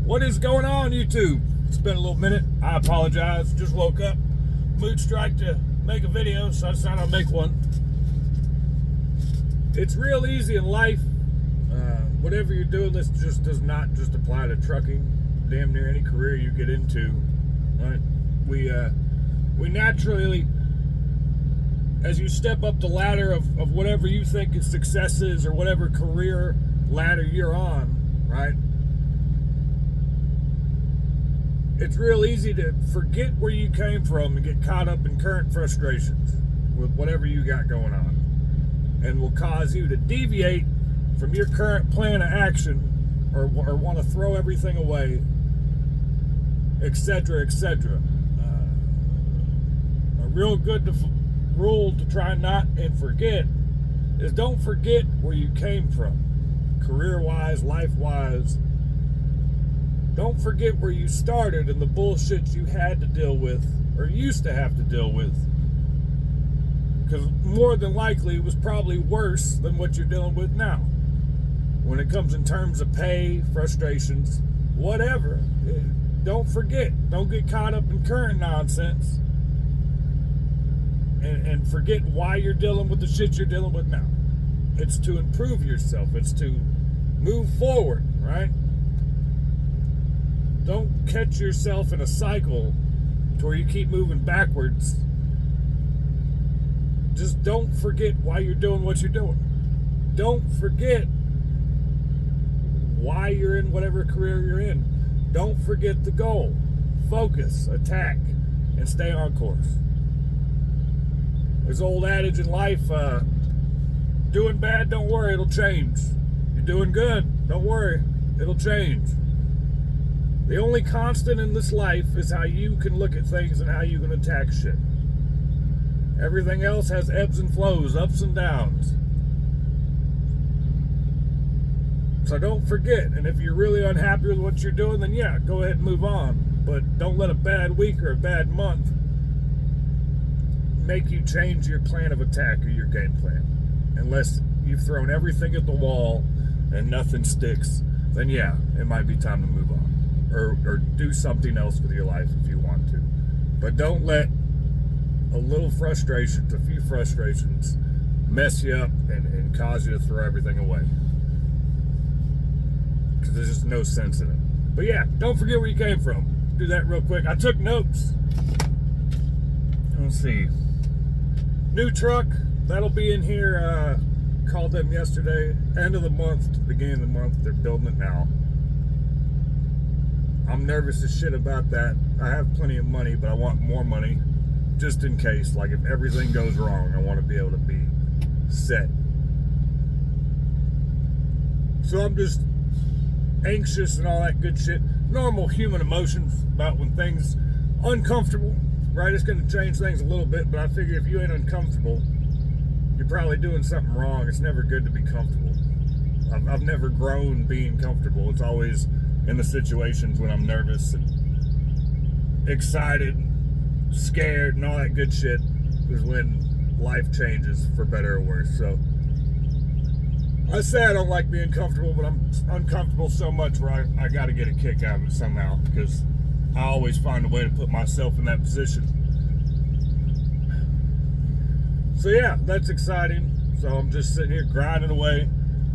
What is going on, YouTube? It's been a little minute. I apologize. Just woke up. Mood strike to make a video, so I decided I'll make one. It's real easy in life. Whatever you're doing, this just does not just apply to trucking. Damn near any career you get into, right? We naturally, as you step up the ladder of whatever you think is success is, or whatever career ladder you're on, right? It's real easy to forget where you came from and get caught up in current frustrations with whatever you got going on, and will cause you to deviate from your current plan of action, or want to throw everything away, etc., etc. A real good rule to try not and forget is don't forget where you came from, career-wise, life-wise. Don't forget where you started and the bullshit you had to deal with, or used to have to deal with. Because more than likely it was probably worse than what you're dealing with now. When it comes in terms of pay, frustrations, whatever, don't forget. Don't get caught up in current nonsense and forget why you're dealing with the shit you're dealing with now. It's to improve yourself. It's to move forward, right? Don't catch yourself in a cycle to where you keep moving backwards. Just don't forget why you're doing what you're doing. Don't forget why you're in whatever career you're in. Don't forget the goal. Focus, attack, and stay on course. There's an old adage in life, doing bad, don't worry, it'll change. You're doing good, don't worry, it'll change. The only constant in this life is how you can look at things and how you can attack shit. Everything else has ebbs and flows, ups and downs. So don't forget, and if you're really unhappy with what you're doing, then yeah, go ahead and move on. But don't let a bad week or a bad month make you change your plan of attack or your game plan. Unless you've thrown everything at the wall and nothing sticks, then yeah, it might be time to move on. Or do something else with your life if you want to. But don't let a little frustrations, a few frustrations, mess you up and cause you to throw everything away. Because there's just no sense in it. But yeah, don't forget where you came from. Do that real quick. I took notes. Let's see. New truck. That'll be in here. Called them yesterday. End of the month to the beginning of the month. They're building it now. I'm nervous as shit about that. I have plenty of money, but I want more money just in case. Like, if everything goes wrong, I want to be able to be set. So I'm just anxious and all that good shit. Normal human emotions about when things uncomfortable, right? It's going to change things a little bit, but I figure if you ain't uncomfortable, you're probably doing something wrong. It's never good to be comfortable. I've never grown being comfortable. It's always in the situations when I'm nervous and excited, scared, and all that good shit is when life changes for better or worse. So I say I don't like being comfortable, but I'm uncomfortable so much where I got to get a kick out of it somehow, because I always find a way to put myself in that position. So yeah, that's exciting. So I'm just sitting here grinding away.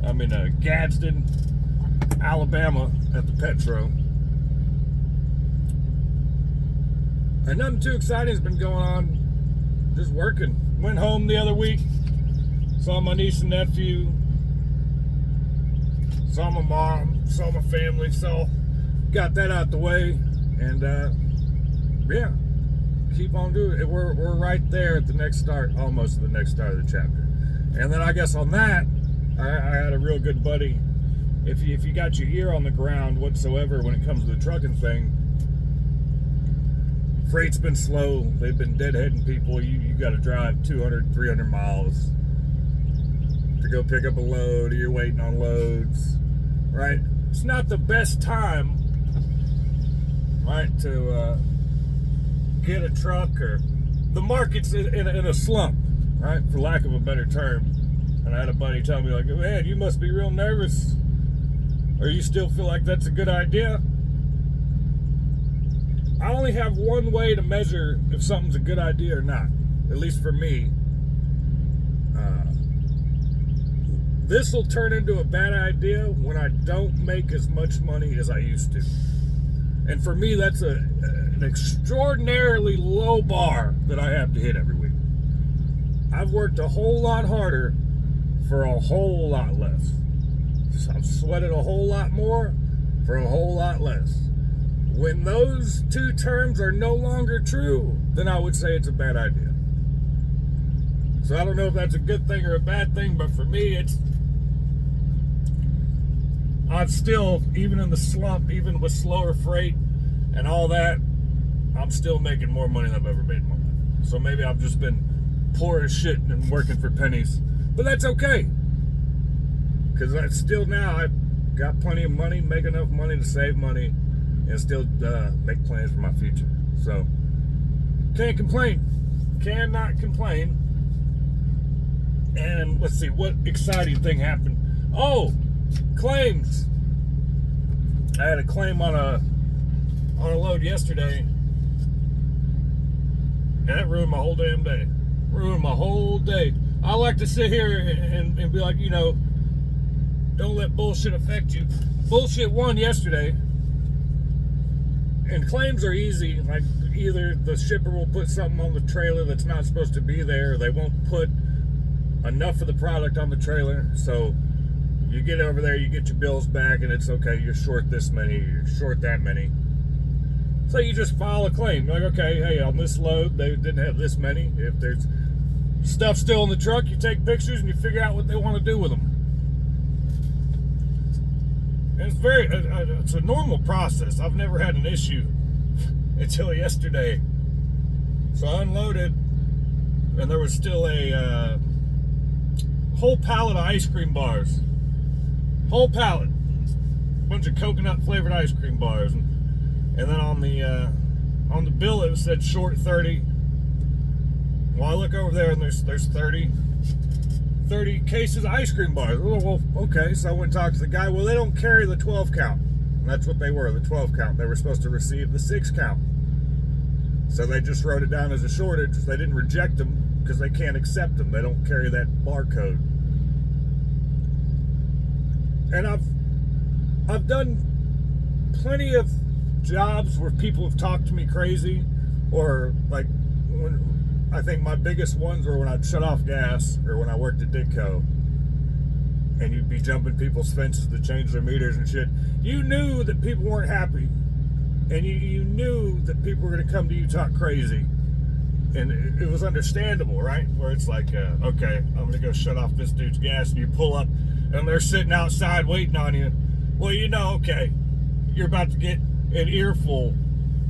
I'm in Gadsden, Alabama at the Petro. And nothing too exciting has been going on. Just working. Went home the other week. Saw my niece and nephew. Saw my mom. Saw my family. So got that out the way. And yeah, keep on doing it. We're right there at the next start, almost at the next start of the chapter. And then I guess on that, I had a real good buddy. If you got your ear on the ground whatsoever when it comes to the trucking thing, freight's been slow. They've been deadheading people. You got to drive 200, 300 miles to go pick up a load, or you're waiting on loads, right? It's not the best time, right, to get a truck, or the market's in a slump, right, for lack of a better term. And I had a buddy tell me, like, man, you must be real nervous. Or you still feel like that's a good idea? I only have one way to measure if something's a good idea or not, at least for me. This will turn into a bad idea when I don't make as much money as I used to. And for me, that's an extraordinarily low bar that I have to hit every week. I've worked a whole lot harder for a whole lot less. I've sweated a whole lot more for a whole lot less. When those two terms are no longer true, then I would say it's a bad idea. So I don't know if that's a good thing or a bad thing, but for me, I'm still, even in the slump, even with slower freight and all that, I'm still making more money than I've ever made in my life. So maybe I've just been poor as shit and working for pennies. But that's okay. Because I still now, I've got plenty of money, make enough money to save money, and still make plans for my future. So, can't complain. Cannot complain. And let's see, what exciting thing happened? Oh! Claims. I had a claim on a load yesterday, and that ruined my whole damn day. Ruined my whole day. I like to sit here and be like, don't let bullshit affect you. Bullshit won yesterday, and claims are easy. Like, either the shipper will put something on the trailer that's not supposed to be there, or they won't put enough of the product on the trailer, so you get over there, you get your bills back, and it's okay, you're short this many, you're short that many. So you just file a claim. You're like, okay, hey, on this load, they didn't have this many. If there's stuff still in the truck, you take pictures and you figure out what they want to do with them. And it's a normal process. I've never had an issue until yesterday. So I unloaded, and there was still a whole pallet of ice cream bars. Whole pallet, bunch of coconut flavored ice cream bars, and then on the bill it said short 30. Well, I look over there and there's 30 cases of ice cream bars. Well, okay, so I went and talked to the guy. Well, they don't carry the 12 count. And that's what they were, the 12 count. They were supposed to receive the 6 count. So they just wrote it down as a shortage. They didn't reject them because they can't accept them. They don't carry that barcode. And I've done plenty of jobs where people have talked to me crazy, or like when I think my biggest ones were when I'd shut off gas, or when I worked at Ditco, and you'd be jumping people's fences to change their meters and shit. You knew that people weren't happy, and you knew that people were going to come to you talk crazy, and it was understandable, right? Where it's like, okay, I'm going to go shut off this dude's gas, and you pull up, and they're sitting outside waiting on you. Well, okay, you're about to get an earful,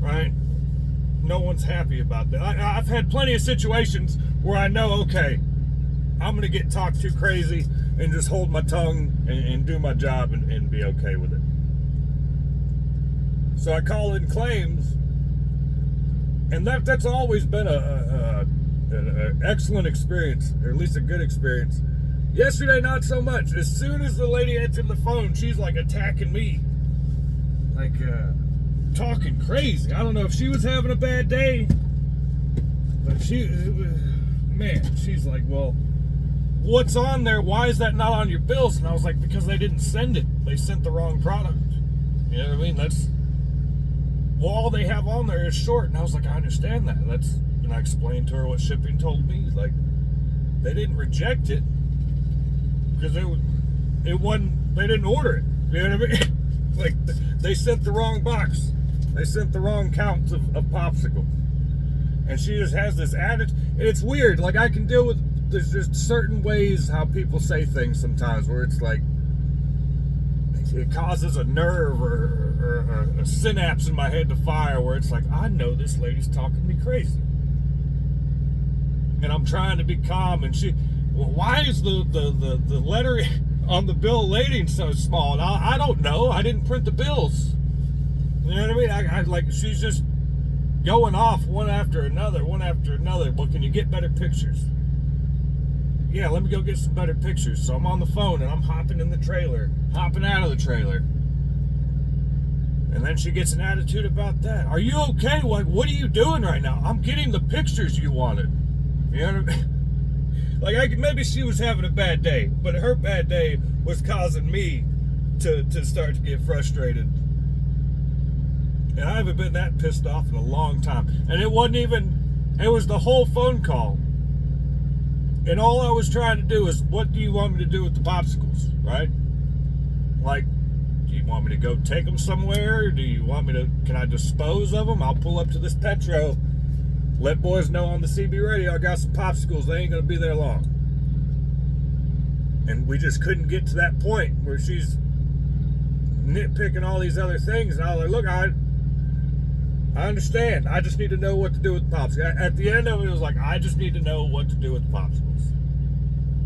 right? No one's happy about that. I've had plenty of situations where I know, okay, I'm going to get talked to crazy and just hold my tongue and do my job and be okay with it. So I call in claims, and that's always been an excellent experience, or at least a good experience. Yesterday, not so much. As soon as the lady answered the phone, she's like attacking me. Like, talking crazy. I don't know if she was having a bad day, but she's like, well, what's on there? Why is that not on your bills? And I was like, because they didn't send it. They sent the wrong product. You know what I mean? All they have on there is short. And I was like, I understand that. And I explained to her what shipping told me. Like, they didn't reject it, because it wasn't, they didn't order it. You know what I mean? Like, they sent the wrong box. They sent the wrong counts of popsicle. And she just has this attitude. And it's weird. Like, I can deal with, there's just certain ways how people say things sometimes where it's like, it causes a nerve or a synapse in my head to fire, where it's like, I know this lady's talking me crazy. And I'm trying to be calm, and well, why is the letter on the bill of lading so small? Now, I don't know. I didn't print the bills. You know what I mean? I like, she's just going off one after another. Well, can you get better pictures? Yeah, let me go get some better pictures. So I'm on the phone, and I'm hopping in the trailer, hopping out of the trailer. And then she gets an attitude about that. Are you okay? Like, what are you doing right now? I'm getting the pictures you wanted. You know what I mean? Like, maybe she was having a bad day, but her bad day was causing me to start to get frustrated. And I haven't been that pissed off in a long time. And it wasn't even, it was the whole phone call. And all I was trying to do is, what do you want me to do with the popsicles, right? Like, do you want me to go take them somewhere? Do you want me to, can I dispose of them? I'll pull up to this Petro, let boys know on the CB radio I got some popsicles. They ain't going to be there long. And we just couldn't get to that point where she's nitpicking all these other things. And I was like, look, I understand. I just need to know what to do with the popsicles. At the end of it was like, I just need to know what to do with the popsicles.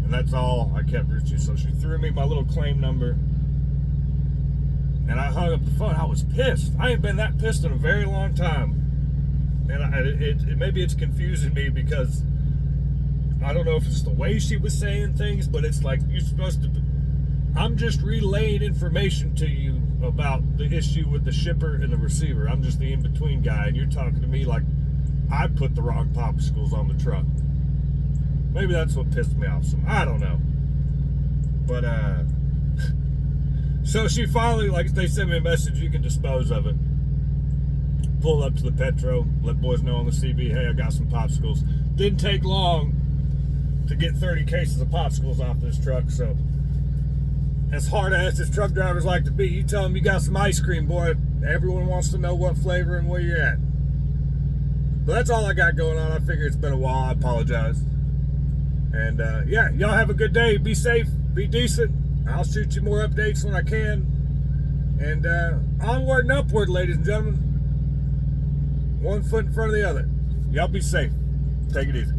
And that's all I kept her to. So she threw me my little claim number. And I hung up the phone. I was pissed. I ain't been that pissed in a very long time. And maybe it's confusing me because I don't know if it's the way she was saying things, but it's like, you're supposed to, I'm just relaying information to you about the issue with the shipper and the receiver. I'm just the in-between guy, and you're talking to me like I put the wrong popsicles on the truck. Maybe that's what pissed me off some. I don't know. But, so she finally, like, they sent me a message, you can dispose of it. Pull up to the Petro, let boys know on the CB, hey, I got some popsicles. Didn't take long to get 30 cases of popsicles off this truck, so as hard as this truck drivers like to be, you tell them you got some ice cream, boy, everyone wants to know what flavor and where you're at. But that's all I got going on. I figure it's been a while. I apologize. And yeah, y'all have a good day. Be safe, be decent. I'll shoot you more updates when I can. And onward and upward, ladies and gentlemen. One foot in front of the other. Y'all be safe. Take it easy.